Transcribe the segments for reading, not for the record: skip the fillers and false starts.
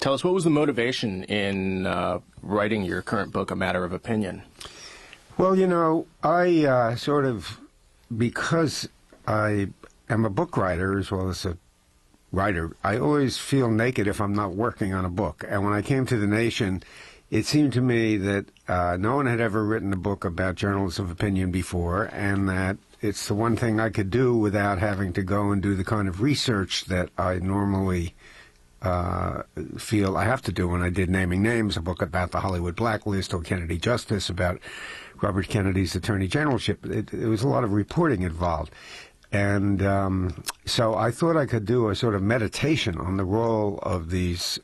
tell us, what was the motivation in writing your current book, A Matter of Opinion? Well, you know, I because I am a book writer as well as a writer, I always feel naked if I'm not working on a book. And when I came to The Nation, it seemed to me that no one had ever written a book about journalism of opinion before, and that it's the one thing I could do without having to go and do the kind of research that I normally feel I have to do when I did Naming Names, a book about the Hollywood blacklist, or Kennedy Justice, about Robert Kennedy's attorney generalship. It was a lot of reporting involved. And so I thought I could do a sort of meditation on the role of these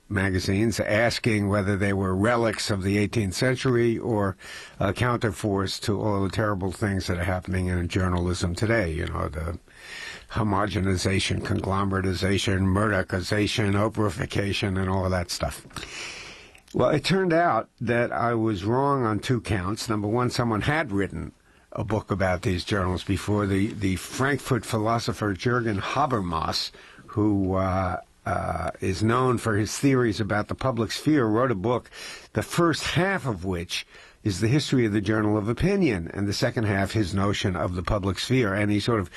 magazines, asking whether they were relics of the 18th century or a counterforce to all the terrible things that are happening in journalism today. You know, the homogenization, conglomeratization, Murdocization, Oprahification, and all of that stuff. Well, it turned out that I was wrong on two counts. Number one, someone had written a book about these journals before. The Frankfurt philosopher Jürgen Habermas, who is known for his theories about the public sphere, wrote a book, the first half of which is the history of the Journal of Opinion, and the second half his notion of the public sphere. And he sort of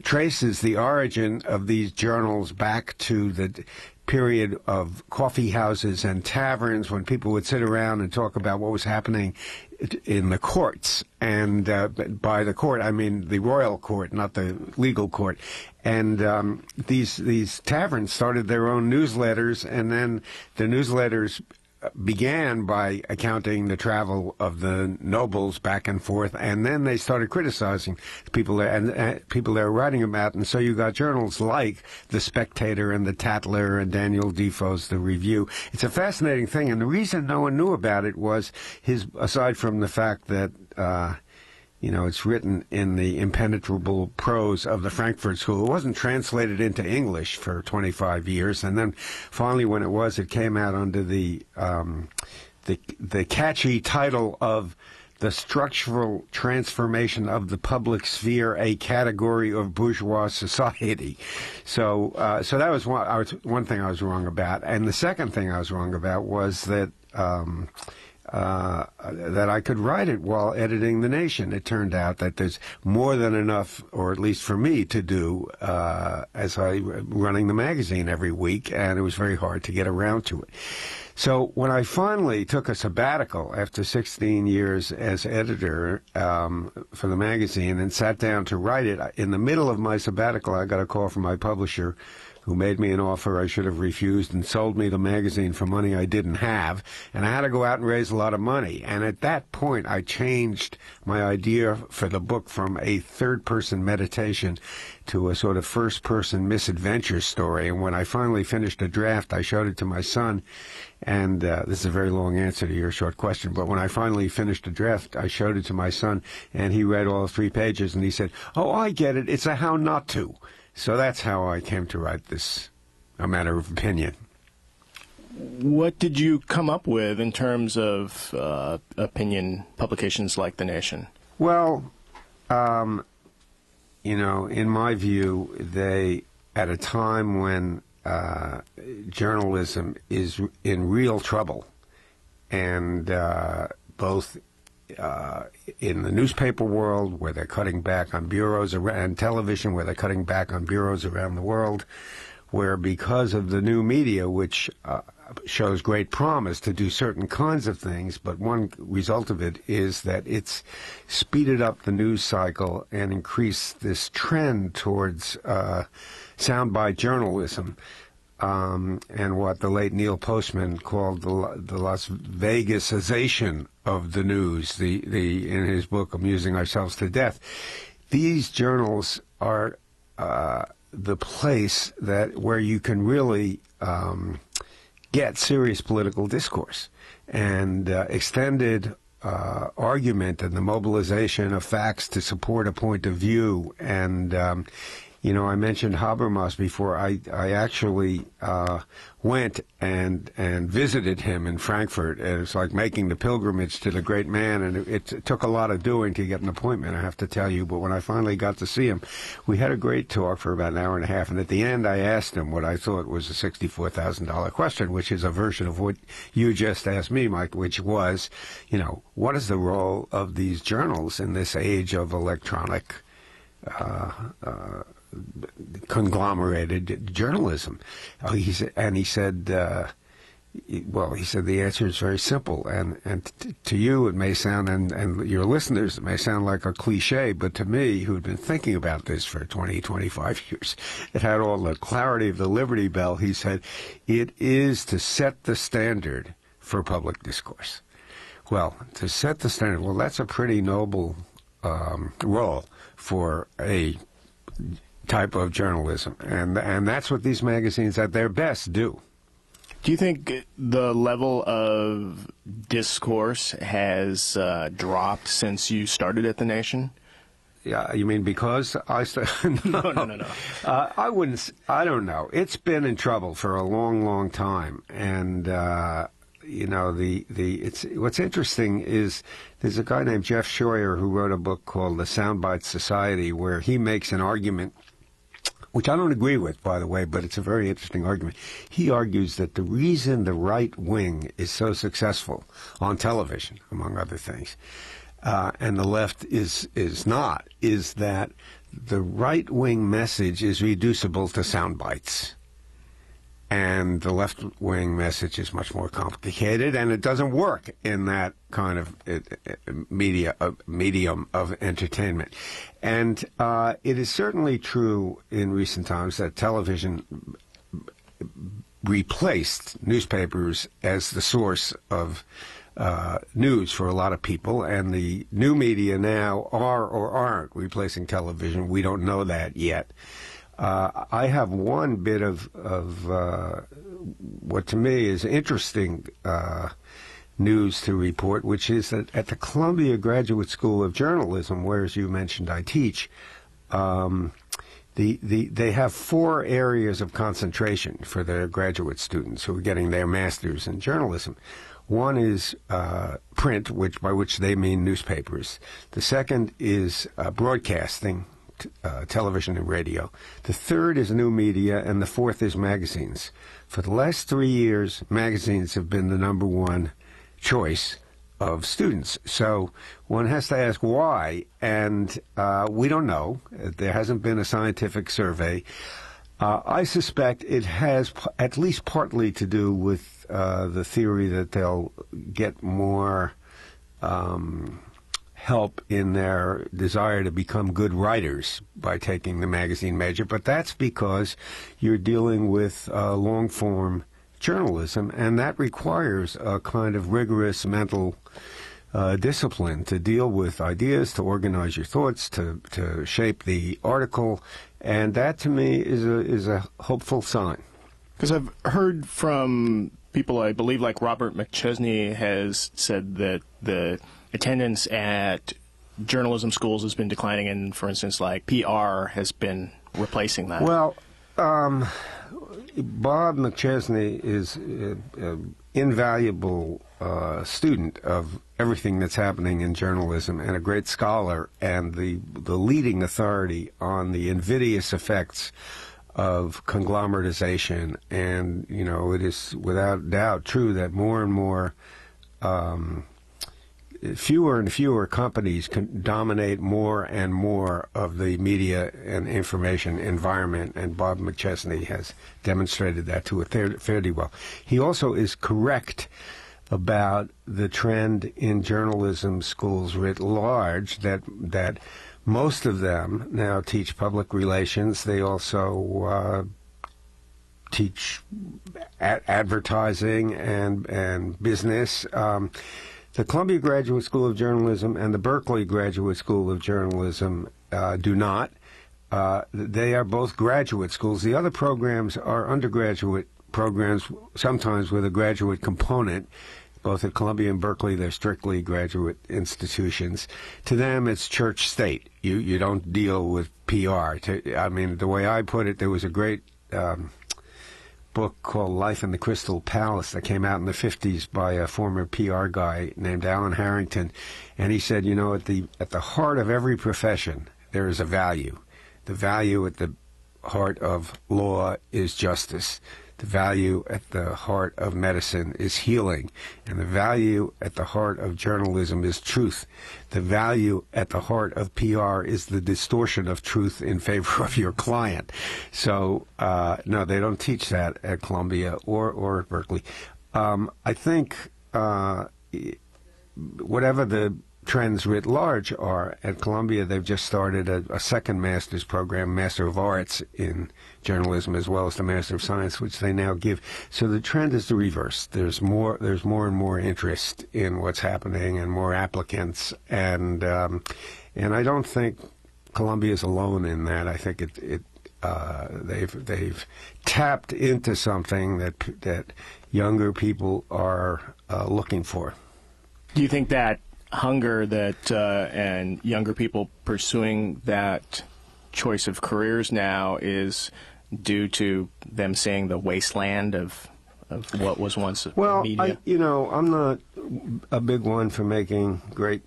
traces the origin of these journals back to the period of coffee houses and taverns, when people would sit around and talk about what was happening in the courts. And by the court, I mean the royal court, not the legal court. And these taverns started their own newsletters, and then the newsletters began by accounting the travel of the nobles back and forth, and then they started criticizing people there, and people they were writing about. And so you got journals like The Spectator and The Tatler and Daniel Defoe's The Review. It's a fascinating thing, and the reason no one knew about it was aside from the fact that you know, it's written in the impenetrable prose of the Frankfurt School. It wasn't translated into English for 25 years, and then finally, when it was, it came out under the catchy title of The Structural Transformation of the Public Sphere, a Category of Bourgeois Society. So that was one thing I was wrong about, and the second thing I was wrong about was that that I could write it while editing The Nation. It turned out that there's more than enough, or at least for me, to do as I'm running the magazine every week, and it was very hard to get around to it. So when I finally took a sabbatical after 16 years as editor for the magazine and sat down to write it, in the middle of my sabbatical, I got a call from my publisher, who made me an offer I should have refused and sold me the magazine for money I didn't have, and I had to go out and raise a lot of money. And at that point, I changed my idea for the book from a third-person meditation to a sort of first-person misadventure story. And when I finally finished a draft, I showed it to my son, and this is a very long answer to your short question, but when I finally finished a draft, I showed it to my son, and he read all 3 pages, and he said, "Oh, I get it. It's a how not to." So that's how I came to write this, A Matter of Opinion. What did you come up with in terms of opinion publications like The Nation? Well, you know, in my view, they, at a time when journalism is in real trouble, and both in the newspaper world, where they're cutting back on bureaus, and television, where they're cutting back on bureaus around the world, where because of the new media, which shows great promise to do certain kinds of things, but one result of it is that it's speeded up the news cycle and increased this trend towards soundbite journalism. And what the late Neil Postman called the Las Vegasization of the news, in his book Amusing Ourselves to Death. These journals are the place where you can really get serious political discourse and extended argument and the mobilization of facts to support a point of view. And You know, I mentioned Habermas before. I actually went and visited him in Frankfurt. And it's like making the pilgrimage to the great man, and it took a lot of doing to get an appointment, I have to tell you. But when I finally got to see him, we had a great talk for about an hour and a half. And at the end, I asked him what I thought was a $64,000 question, which is a version of what you just asked me, Mike, which was, you know, what is the role of these journals in this age of electronic conglomerated journalism? He said, well, he said the answer is very simple, and to you it may sound, and your listeners, it may sound like a cliche, but to me, who'd been thinking about this for 20, 25 years, it had all the clarity of the Liberty Bell. He said, it is to set the standard for public discourse. Well, to set the standard, well, that's a pretty noble role for a type of journalism, and that's what these magazines at their best do. Do you think the level of discourse has dropped since you started at The Nation? Yeah, you mean because I started? No. I wouldn't. I don't know. It's been in trouble for a long, long time, and you know, it's what's interesting is there's a guy named Jeff Scheuer who wrote a book called The Soundbite Society, where he makes an argument, which I don't agree with, by the way, but it's a very interesting argument. He argues that the reason the right wing is so successful on television, among other things, and the left is not, is that the right wing message is reducible to sound bites. And the left-wing message is much more complicated, and it doesn't work in that kind of medium of entertainment. And it is certainly true in recent times that television replaced newspapers as the source of news for a lot of people, and the new media now are or aren't replacing television. We don't know that yet. I have one bit of what to me is interesting news to report, which is that at the Columbia Graduate School of Journalism, where, as you mentioned, I teach, they have 4 areas of concentration for their graduate students who are getting their masters in journalism. One is print, by which they mean newspapers. The second is broadcasting, television and radio. The third is new media, and the fourth is magazines. For the last 3 years, magazines have been the #1 choice of students. So one has to ask why, and we don't know. There hasn't been a scientific survey. I suspect it has at least partly to do with the theory that they'll get more help in their desire to become good writers by taking the magazine major, but that's because you're dealing with long-form journalism, and that requires a kind of rigorous mental discipline to deal with ideas, to organize your thoughts, to shape the article, and that to me is a hopeful sign. Because I've heard from people, I believe, like Robert McChesney has said that the attendance at journalism schools has been declining, and, for instance, like PR has been replacing that. Well, Bob McChesney is an invaluable student of everything that's happening in journalism, and a great scholar, and the leading authority on the invidious effects of conglomeratization. And, you know, it is without doubt true that more and more fewer and fewer companies can dominate more and more of the media and information environment, and Bob McChesney has demonstrated that to a fairly well. He also is correct about the trend in journalism schools writ large, that most of them now teach public relations. They also teach advertising and business. The Columbia Graduate School of Journalism and the Berkeley Graduate School of Journalism do not. They are both graduate schools. The other programs are undergraduate programs, sometimes with a graduate component, both at Columbia and Berkeley, they're strictly graduate institutions. To them, it's church-state. You don't deal with PR. I mean, the way I put it, there was a great book called Life in the Crystal Palace that came out in the 50s by a former PR guy named Alan Harrington, and he said, at the heart of every profession, there is a value. The value at the heart of law is justice. The value at the heart of medicine is healing. And the value at the heart of journalism is truth. The value at the heart of PR is the distortion of truth in favor of your client. So, no, they don't teach that at Columbia or at Berkeley. I think whatever the trends writ large are, at Columbia they've just started a second master's program, Master of Arts in journalism, as well as the Master of Science, which they now give. So the trend is the reverse. There's more and more interest in what's happening and more applicants, and I don't think Columbia is alone in that. I think they've tapped into something that younger people are looking for. Do you think that hunger that and younger people pursuing that choice of careers now is due to them seeing the wasteland of what was once media? I'm not a big one for making great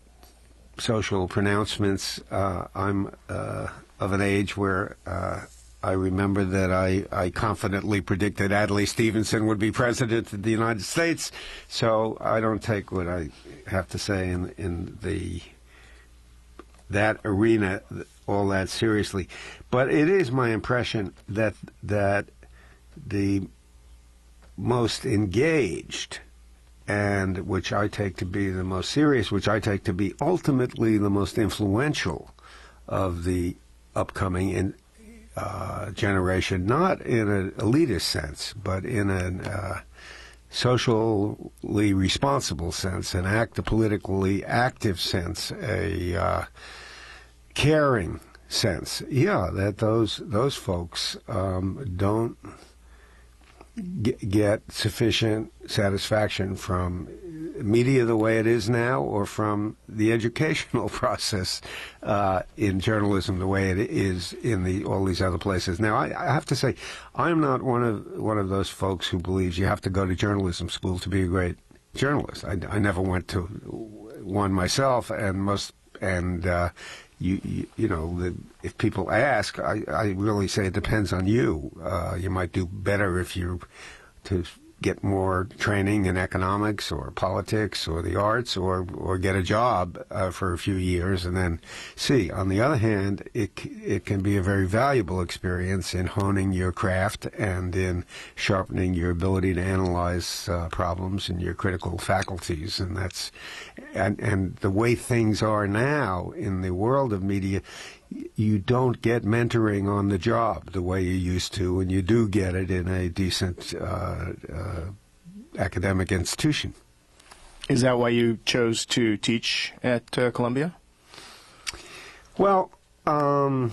social pronouncements. I'm of an age where I remember that I confidently predicted Adlai Stevenson would be president of the United States, so I don't take what I have to say in that arena all that seriously. But it is my impression that the most engaged, and which I take to be the most serious, which I take to be ultimately the most influential of the upcoming generation, not in an elitist sense, but in a socially responsible sense, a politically active sense, a caring sense. That those folks don't get sufficient satisfaction from media the way it is now, or from the educational process in journalism the way it is in all these other places. Now, I have to say, I'm not one of those folks who believes you have to go to journalism school to be a great journalist. I never went to one myself, if people ask, I really say it depends on you. You might do better if you're to get more training in economics or politics or the arts, or get a job for a few years and then see. On the other hand, it can be a very valuable experience in honing your craft and in sharpening your ability to analyze problems and your critical faculties. And the way things are now in the world of media, you don't get mentoring on the job the way you used to, and you do get it in a decent academic institution. Is that why you chose to teach at Columbia? Well, I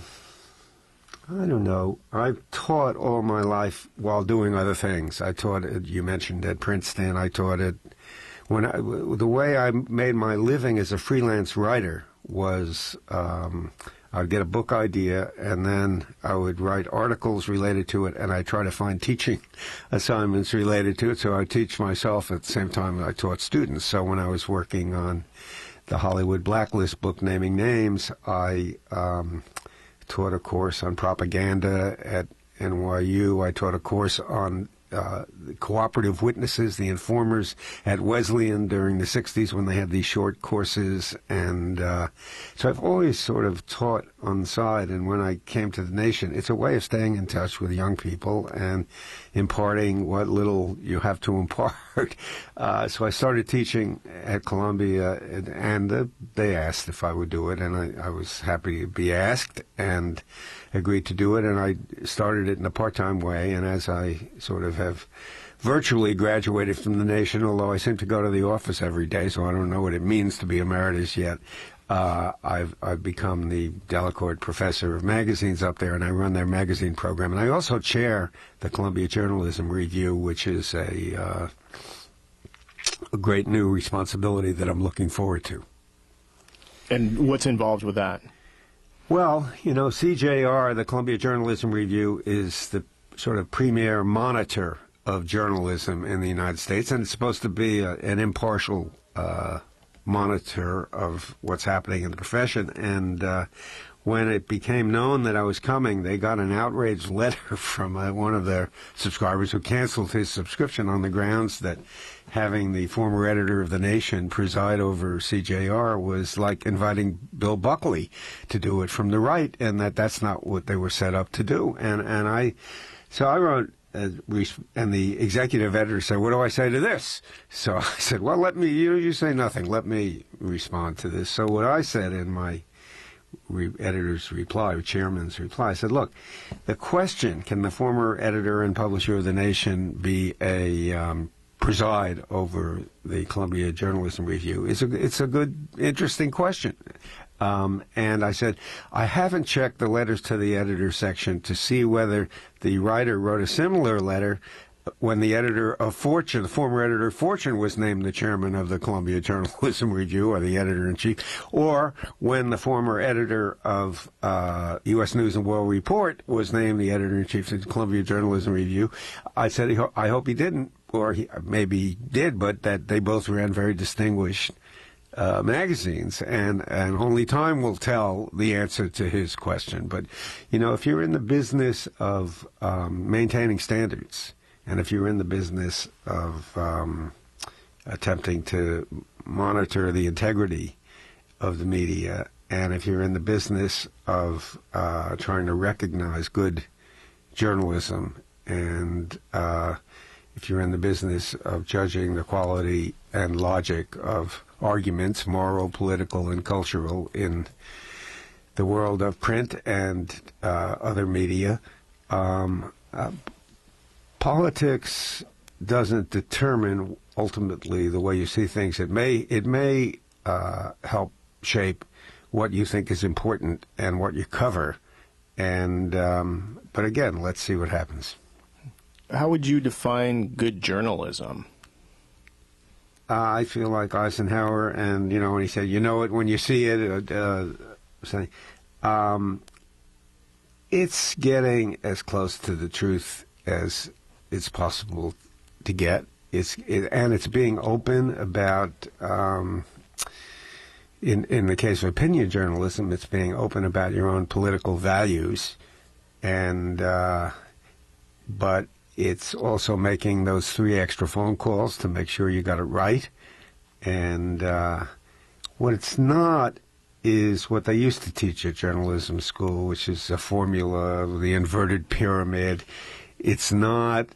don't know. I've taught all my life while doing other things. I taught, you mentioned, at Princeton. I taught it the way I made my living as a freelance writer was I'd get a book idea, and then I would write articles related to it, and I'd try to find teaching assignments related to it, so I'd teach myself at the same time that I taught students. So when I was working on the Hollywood Blacklist book, Naming Names, I taught a course on propaganda at NYU. I taught a course on the cooperative witnesses, the informers, at Wesleyan during the 60s when they had these short courses. And so I've always sort of taught on the side. And when I came to the Nation, it's a way of staying in touch with young people and imparting what little you have to impart. So I started teaching at Columbia, and they asked if I would do it, and I was happy to be asked and agreed to do it, and I started it in a part-time way. And as I sort of have virtually graduated from the Nation, although I seem to go to the office every day, so I don't know what it means to be emeritus yet, I've become the Delacorte professor of magazines up there, and I run their magazine program. And I also chair the Columbia Journalism Review, which is a a great new responsibility that I'm looking forward to. And what's involved with that? Well, CJR, the Columbia Journalism Review, is the sort of premier monitor of journalism in the United States, and it's supposed to be an impartial monitor of what's happening in the profession. And when it became known that I was coming, they got an outraged letter from one of their subscribers who canceled his subscription on the grounds that having the former editor of The Nation preside over CJR was like inviting Bill Buckley to do it from the right, and that's not what they were set up to do. So I wrote, and the executive editor said, "What do I say to this?" So I said, "Well, let me, you say nothing. Let me respond to this." So what I said in my editor's reply, or chairman's reply, I said, "Look, the question, can the former editor and publisher of The Nation be a preside over the Columbia Journalism Review? It's a good, interesting question." And I said, "I haven't checked the letters to the editor section to see whether the writer wrote a similar letter when the editor of Fortune, the former editor of Fortune, was named the chairman of the Columbia Journalism Review, or the editor-in-chief, or when the former editor of U.S. News and World Report was named the editor-in-chief of the Columbia Journalism Review." I said, I hope he didn't, or maybe he did, but that they both ran very distinguished magazines, and only time will tell the answer to his question. But, if you're in the business of maintaining standards, and if you're in the business of attempting to monitor the integrity of the media, and if you're in the business of trying to recognize good journalism, and if you're in the business of judging the quality and logic of arguments, moral, political, and cultural, in the world of print and other media, politics doesn't determine ultimately the way you see things. It may help shape what you think is important and what you cover. And but again, let's see what happens. How would you define good journalism? I feel like Eisenhower, and when he said, "You know it when you see it," it's getting as close to the truth as it's possible to get. And it's being open about. In the case of opinion journalism, it's being open about your own political values, and but it's also making those 3 extra phone calls to make sure you got it right. And what it's not is what they used to teach at journalism school, which is a formula of the inverted pyramid. It's not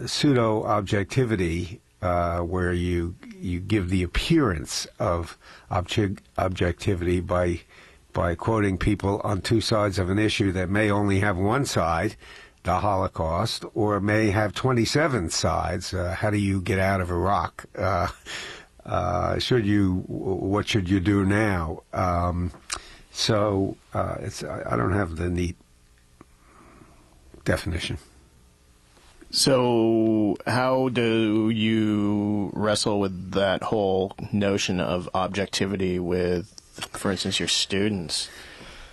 pseudo-objectivity, where you give the appearance of objectivity by quoting people on 2 sides of an issue that may only have one side, the Holocaust, or may have 27 sides. How do you get out of Iraq? What should you do now? I don't have the neat definition. So how do you wrestle with that whole notion of objectivity with, for instance, your students?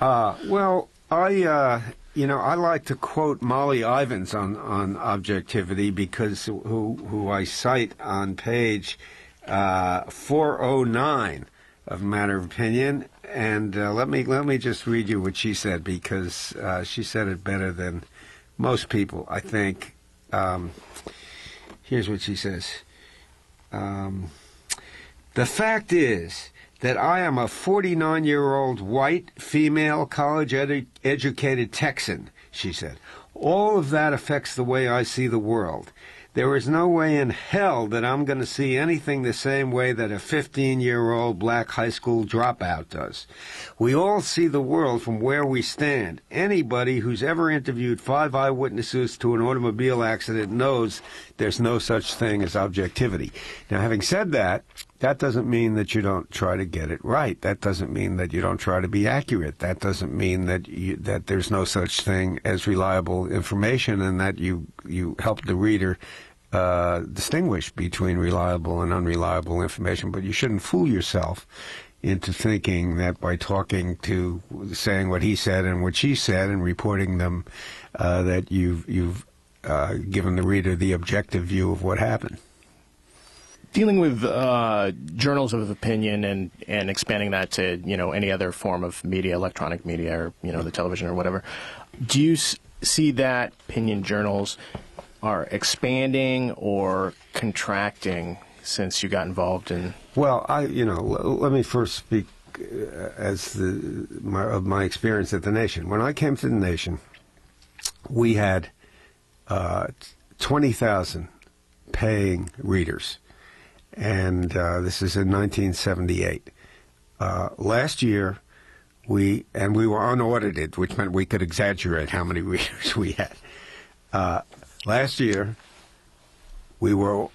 Well, I like to quote Molly Ivins on objectivity, because who I cite on page 409 of Matter of Opinion, and let me just read you what she said, because she said it better than most people, I think. Here's what she says. "The fact is that I am a 49-year-old white, female, college-educated Texan," she said. "All of that affects the way I see the world. There is no way in hell that I'm going to see anything the same way that a 15-year-old black high school dropout does. We all see the world from where we stand. Anybody who's ever interviewed 5 eyewitnesses to an automobile accident knows there's no such thing as objectivity." Now, having said that, that doesn't mean that you don't try to get it right. That doesn't mean that you don't try to be accurate. That doesn't mean that that there's no such thing as reliable information, and that you help the reader distinguish between reliable and unreliable information, but you shouldn't fool yourself into thinking that by saying what he said and what she said and reporting them, that you've given the reader the objective view of what happened. Dealing with journals of opinion and expanding that to any other form of media, electronic media, or the television or whatever, do you see that opinion journals are expanding or contracting since you got involved in? Well, let me first speak as of my experience at the Nation. When I came to the Nation, we had 20,000 paying readers, and this is in 1978. Last year, we were unaudited, which meant we could exaggerate how many readers we had. Last year, we're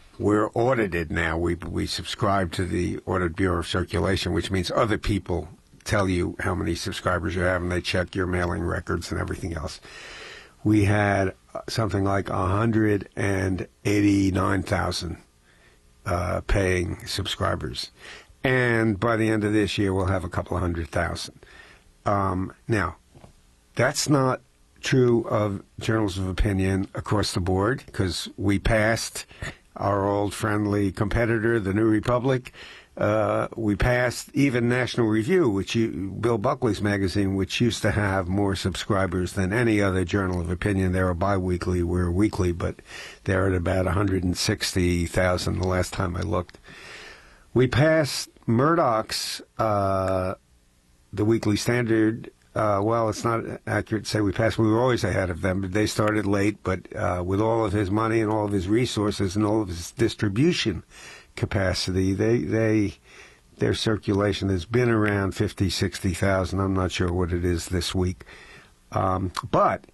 audited now. We subscribe to the Audit Bureau of Circulation, which means other people tell you how many subscribers you have, and they check your mailing records and everything else. We had something like 189,000 paying subscribers. And by the end of this year, we'll have a couple of 100,000. Now, that's not true of journals of opinion across the board, because we passed our old friendly competitor, the New Republic. We passed even National Review, Bill Buckley's magazine, which used to have more subscribers than any other journal of opinion. They're a bi-weekly, we're weekly, but they're at about 160,000 the last time I looked. We passed Murdoch's, the Weekly Standard. Well, it's not accurate to say we passed. We were always ahead of them, but they started late. But with all of his money and all of his resources and all of his distribution capacity, their circulation has been around 50, 60,000. I'm not sure what it is this week. But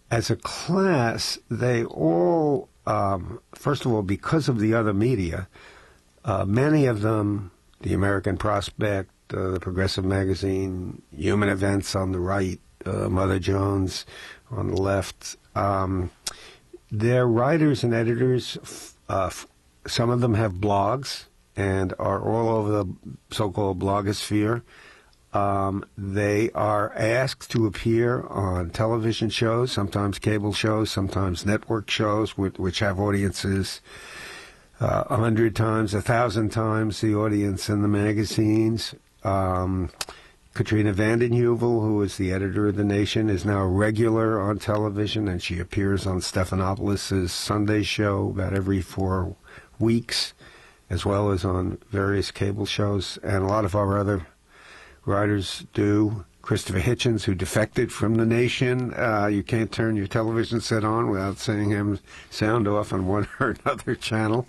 as a class, they all, first of all, because of the other media, many of them, the American Prospect, the Progressive Magazine, Human Events on the right, Mother Jones on the left, their writers and editors, some of them have blogs and are all over the so-called blogosphere. They are asked to appear on television shows, sometimes cable shows, sometimes network shows, which have audiences 100 times, 1,000 times the audience in the magazines. Katrina vanden Heuvel, who is the editor of The Nation, is now a regular on television, and she appears on Stephanopoulos' Sunday show about every 4 weeks, as well as on various cable shows, and a lot of our other writers do. Christopher Hitchens, who defected from The Nation. You can't turn your television set on without seeing him sound off on one or another channel.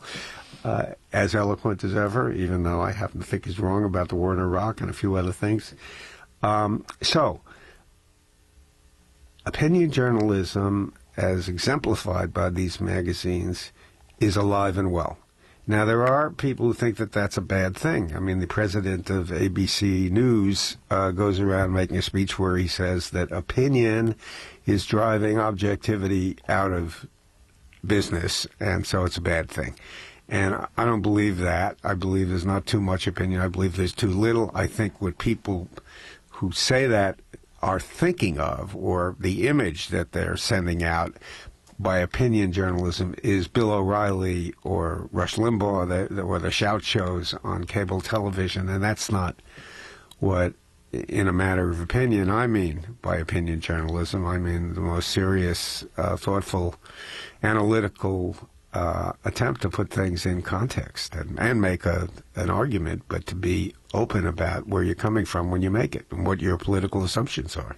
As eloquent as ever, even though I happen to think he's wrong about the war in Iraq and a few other things. So, opinion journalism, as exemplified by these magazines, is alive and well. Now, there are people who think that that's a bad thing. I mean, the president of ABC News goes around making a speech where he says that opinion is driving objectivity out of business, and so it's a bad thing. And I don't believe that. I believe there's not too much opinion. I believe there's too little. I think what people who say that are thinking of, or the image that they're sending out by opinion journalism, is Bill O'Reilly or Rush Limbaugh or the shout shows on cable television. And that's not what, in a matter of opinion, I mean by opinion journalism. I mean the most serious, thoughtful, analytical attempt to put things in context and make an argument, but to be open about where you're coming from when you make it and what your political assumptions are.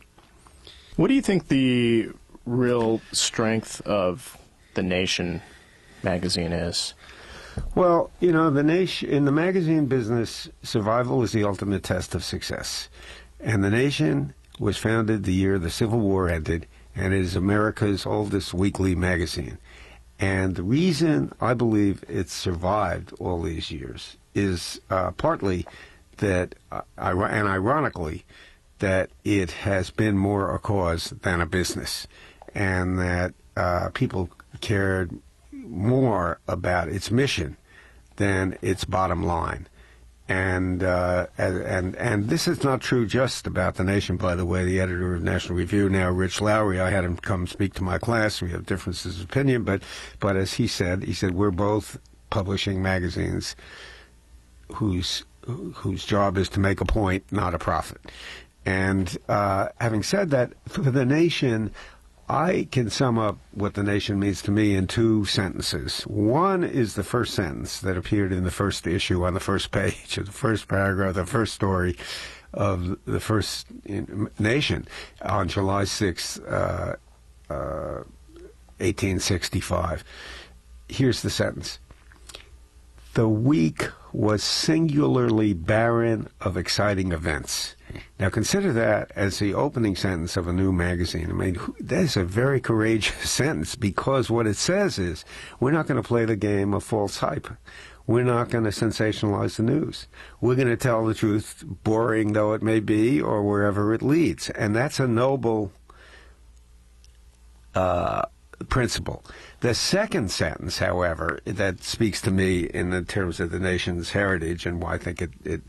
What do you think the real strength of The Nation magazine is? Well, The Nation, in the magazine business, survival is the ultimate test of success. And The Nation was founded the year the Civil War ended, and it is America's oldest weekly magazine. And the reason I believe it's survived all these years is partly that, and ironically, that it has been more a cause than a business, and that people cared more about its mission than its bottom line. And this is not true just about The Nation, by the way. The editor of National Review now, Rich Lowry, I had him come speak to my class. We have differences of opinion, but as he said, we're both publishing magazines whose job is to make a point, not a profit. And having said that, for The Nation, I can sum up what The Nation means to me in two sentences. One is the first sentence that appeared in the first issue on the first page, of the first paragraph, the first story of the first Nation on July 6th, 1865. Here's the sentence. The week was singularly barren of exciting events. Now consider that as the opening sentence of a new magazine. I mean, that's a very courageous sentence, because what it says is, we're not going to play the game of false hype. We're not going to sensationalize the news. We're going to tell the truth, boring though it may be, or wherever it leads. And that's a noble principle. The second sentence, however, that speaks to me in the terms of The Nation's heritage and why I think it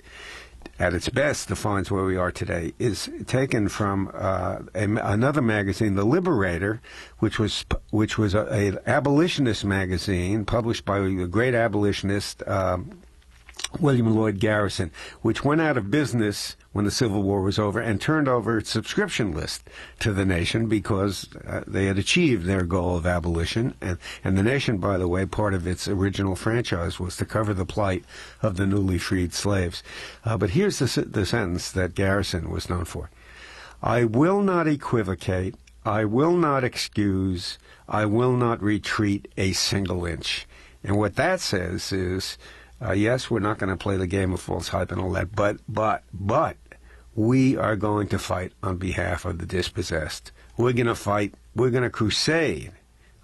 at its best defines where we are today, is taken from another magazine, The Liberator, which was an abolitionist magazine published by the great abolitionist William Lloyd Garrison, which went out of business when the Civil War was over and turned over its subscription list to The Nation because they had achieved their goal of abolition. And The Nation, by the way, part of its original franchise was to cover the plight of the newly freed slaves. But here's the sentence that Garrison was known for. I will not equivocate, I will not excuse, I will not retreat a single inch. And what that says is, yes, we're not going to play the game of false hype and all that, but we are going to fight on behalf of the dispossessed. We're going to fight, we're going to crusade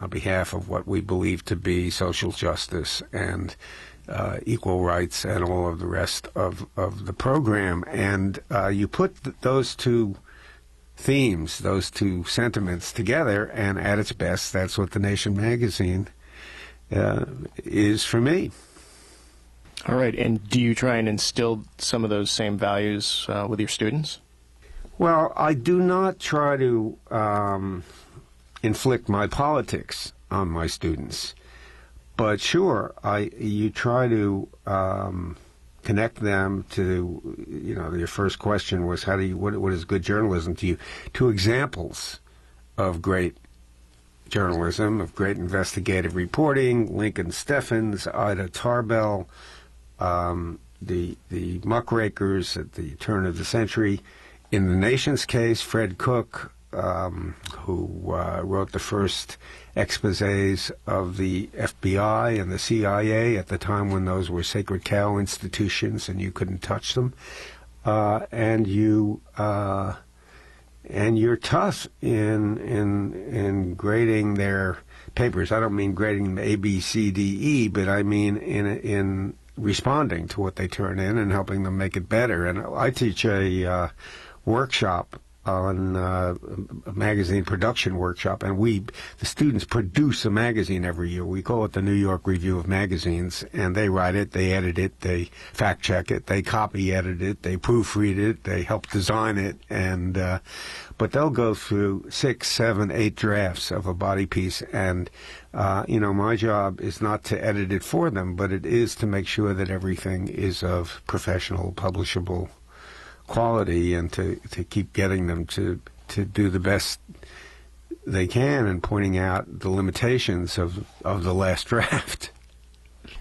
on behalf of what we believe to be social justice and equal rights and all of the rest of the program. And you put those two themes, those two sentiments together, and at its best, that's what The Nation magazine is for me. All right, and do you try and instill some of those same values with your students? Well, I do not try to inflict my politics on my students, but sure, you try to connect them to, your first question was, what is good journalism to you? To examples of great journalism, of great investigative reporting, Lincoln Steffens, Ida Tarbell, the muckrakers at the turn of the century. In The Nation's case, Fred Cook, who wrote the first exposés of the FBI and the CIA at the time when those were sacred cow institutions and you couldn't touch them. And you're tough in grading their papers. I don't mean grading them A, B, C, D, E, but I mean in responding to what they turn in and helping them make it better. And I teach a workshop on a magazine production workshop, and the students produce a magazine every year. We call it the New York Review of Magazines, and they write it, they edit it, they fact check it, they copy edit it, they proofread it, they help design it, and but they'll go through 6, 7, 8 drafts of a body piece, and my job is not to edit it for them, but it is to make sure that everything is of professional, publishable quality, and to keep getting them to do the best they can and pointing out the limitations of the last draft.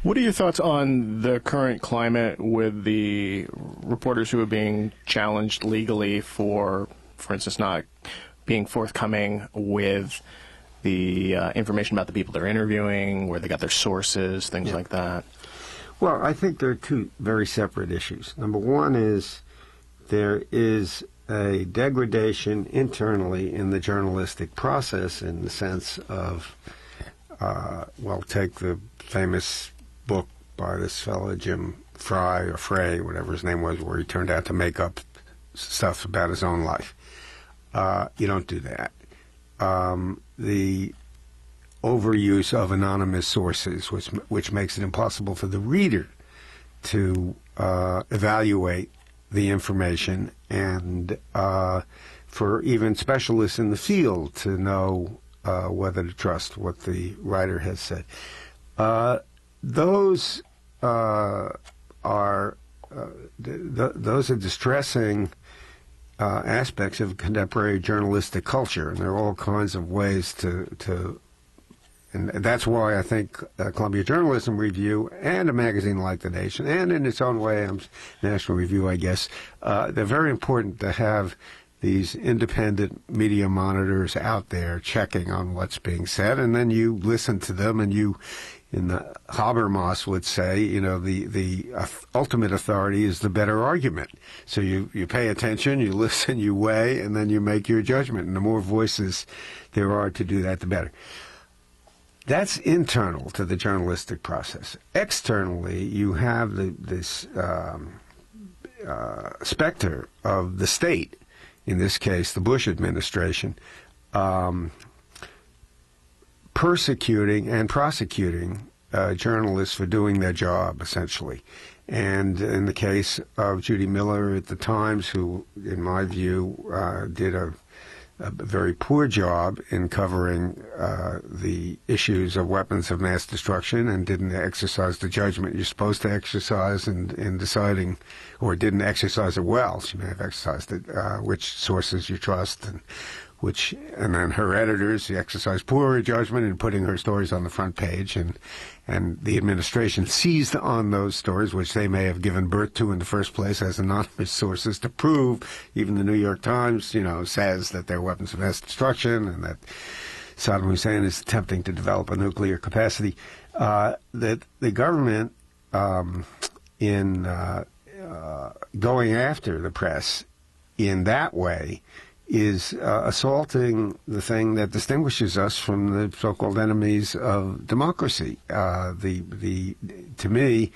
What are your thoughts on the current climate with the reporters who are being challenged legally for instance, not being forthcoming with the information about the people they're interviewing, where they got their sources, things like that? Well, I think there are two very separate issues. Number one is there is a degradation internally in the journalistic process in the sense of, take the famous book by this fellow, Jim Fry, or Frey, whatever his name was, where he turned out to make up stuff about his own life. You don't do that. overuse of anonymous sources, which makes it impossible for the reader to evaluate the information, and for even specialists in the field to know whether to trust what the writer has said. Those are distressing aspects of contemporary journalistic culture, and there are all kinds of ways to and that's why I think Columbia Journalism Review and a magazine like The Nation, and in its own way, National Review, I guess, they're very important to have these independent media monitors out there checking on what's being said, and then you listen to them, and you, in the Habermas would say, you know, the ultimate authority is the better argument. So you pay attention, you listen, you weigh, and then you make your judgment. And the more voices there are to do that, the better. That's internal to the journalistic process. Externally, you have this specter of the state, in this case, the Bush administration, persecuting and prosecuting journalists for doing their job, essentially. And in the case of Judy Miller at the Times, who, in my view, did a very poor job in covering the issues of weapons of mass destruction and didn't exercise the judgment you're supposed to exercise in deciding, or didn't exercise it well. She may have exercised it, which sources you trust, and then her editors exercised poor judgment in putting her stories on the front page, and the administration seized on those stories, which they may have given birth to in the first place as anonymous sources, to prove, even the New York Times, you know, says that they're weapons of mass destruction and that Saddam Hussein is attempting to develop a nuclear capacity. That the government, in going after the press in that way, is assaulting the thing that distinguishes us from the so-called enemies of democracy. To me,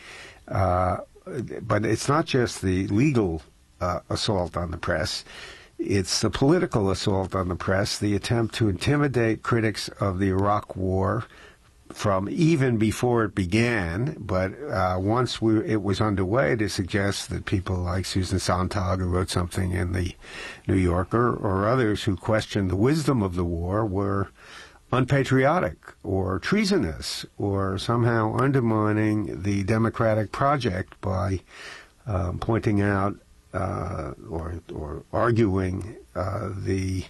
but it's not just the legal assault on the press. It's the political assault on the press, the attempt to intimidate critics of the Iraq War from even before it began, but once it was underway, to suggest that people like Susan Sontag, who wrote something in the New Yorker, or others who questioned the wisdom of the war, were unpatriotic or treasonous or somehow undermining the democratic project by pointing out or arguing the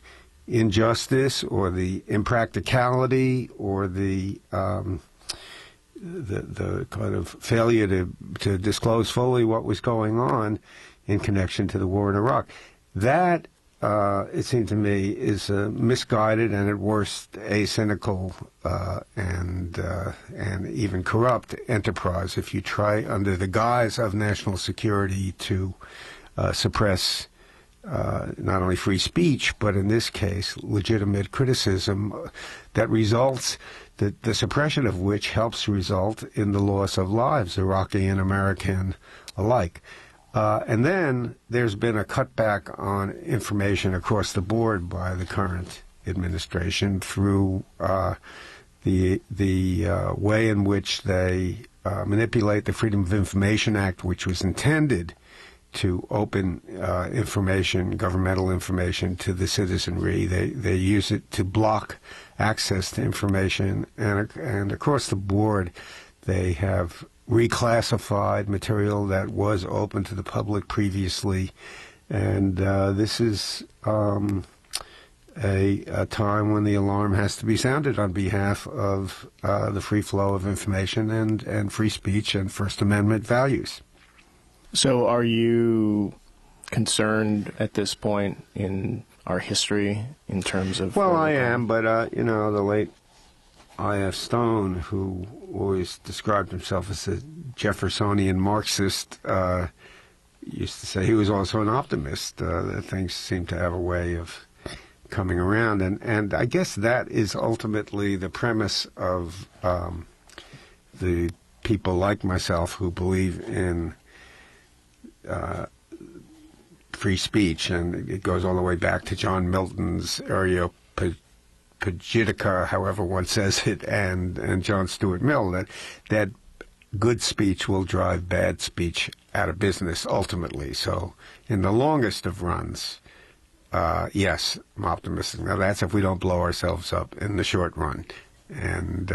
injustice or the impracticality or the kind of failure to disclose fully what was going on in connection to the war in Iraq. That, it seemed to me, is a misguided and at worst a cynical and even corrupt enterprise if you try under the guise of national security to suppress not only free speech, but in this case, legitimate criticism that results, the suppression of which helps result in the loss of lives, Iraqi and American alike. And then there's been a cutback on information across the board by the current administration through the way in which they manipulate the Freedom of Information Act, which was intended to open information, governmental information, to the citizenry. They use it to block access to information, and across the board they have reclassified material that was open to the public previously, and this is a time when the alarm has to be sounded on behalf of the free flow of information and free speech and First Amendment values. So are you concerned at this point in our history in terms of... Well, I am, but, the late I.F. Stone, who always described himself as a Jeffersonian Marxist, used to say he was also an optimist, that things seem to have a way of coming around. And I guess that is ultimately the premise of the people like myself who believe in free speech, and it goes all the way back to John Milton's Pagidika, however one says it, and John Stuart Mill, that good speech will drive bad speech out of business ultimately. So in the longest of runs, yes, I'm optimistic. Now that's if we don't blow ourselves up in the short run. And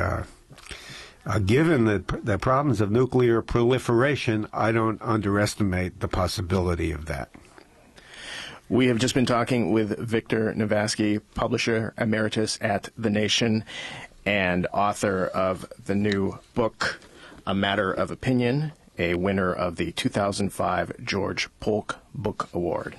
given the problems of nuclear proliferation, I don't underestimate the possibility of that. We have just been talking with Victor Navasky, publisher emeritus at The Nation and author of the new book, A Matter of Opinion, a winner of the 2005 George Polk Book Award.